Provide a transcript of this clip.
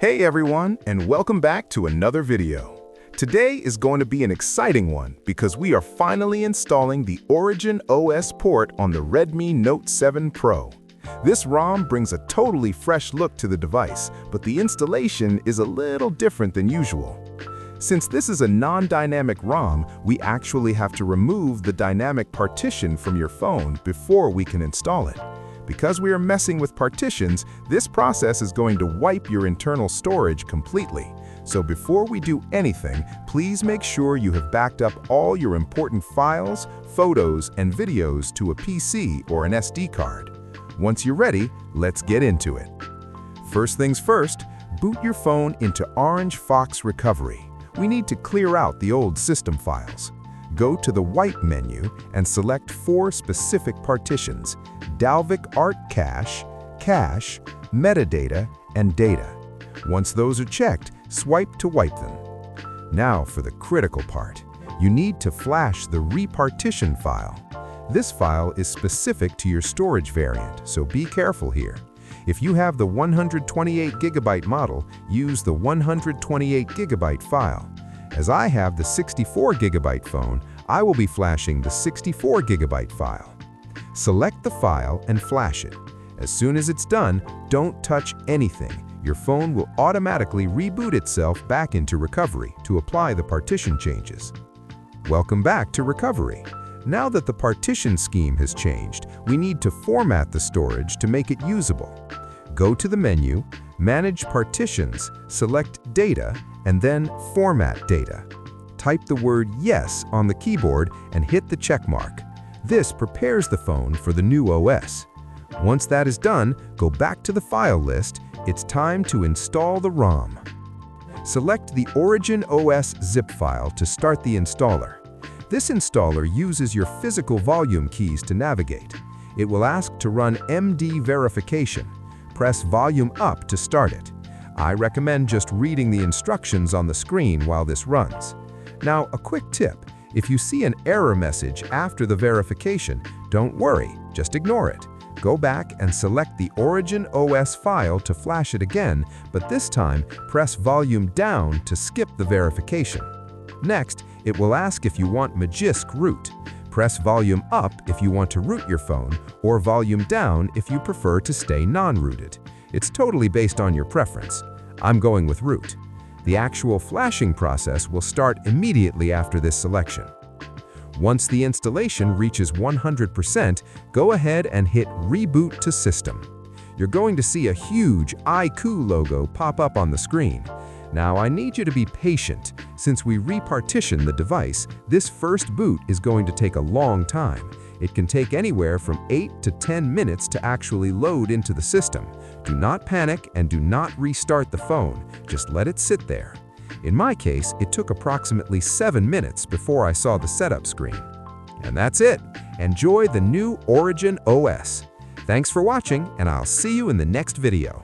Hey everyone, and welcome back to another video. Today is going to be an exciting one because we are finally installing the Origin OS port on the Redmi Note 7 Pro. This ROM brings a totally fresh look to the device, but the installation is a little different than usual. Since this is a non-dynamic ROM, we actually have to remove the dynamic partition from your phone before we can install it. Because we are messing with partitions, this process is going to wipe your internal storage completely. So before we do anything, please make sure you have backed up all your important files, photos, and videos to a PC or an SD card. Once you're ready, let's get into it. First things first, boot your phone into OrangeFox Recovery. We need to clear out the old system files. Go to the Wipe menu and select 4 specific partitions: Dalvik Art Cache, Cache, Metadata, and Data. Once those are checked, swipe to wipe them. Now for the critical part. You need to flash the Repartition file. This file is specific to your storage variant, so be careful here. If you have the 128GB model, use the 128GB file. As I have the 64GB phone, I will be flashing the 64GB file. Select the file and flash it. As soon as it's done, don't touch anything. Your phone will automatically reboot itself back into recovery to apply the partition changes. Welcome back to recovery. Now that the partition scheme has changed, we need to format the storage to make it usable. Go to the menu, Manage Partitions, select Data, and then Format Data. Type the word Yes on the keyboard and hit the check mark. This prepares the phone for the new OS. Once that is done, go back to the file list. It's time to install the ROM. Select the Origin OS zip file to start the installer. This installer uses your physical volume keys to navigate. It will ask to run MD verification. Press volume up to start it. I recommend just reading the instructions on the screen while this runs. Now, a quick tip. If you see an error message after the verification, don't worry, just ignore it. Go back and select the Origin OS file to flash it again, but this time, press volume down to skip the verification. Next, it will ask if you want Magisk root. Press volume up if you want to root your phone, or volume down if you prefer to stay non-rooted. It's totally based on your preference. I'm going with root. The actual flashing process will start immediately after this selection. Once the installation reaches 100%, go ahead and hit Reboot to System. You're going to see a huge iQOO logo pop up on the screen. Now, I need you to be patient. Since we repartition the device, this first boot is going to take a long time. It can take anywhere from 8 to 10 minutes to actually load into the system. Do not panic and do not restart the phone. Just let it sit there. In my case, it took approximately 7 minutes before I saw the setup screen. And that's it. Enjoy the new Origin OS. Thanks for watching, and I'll see you in the next video.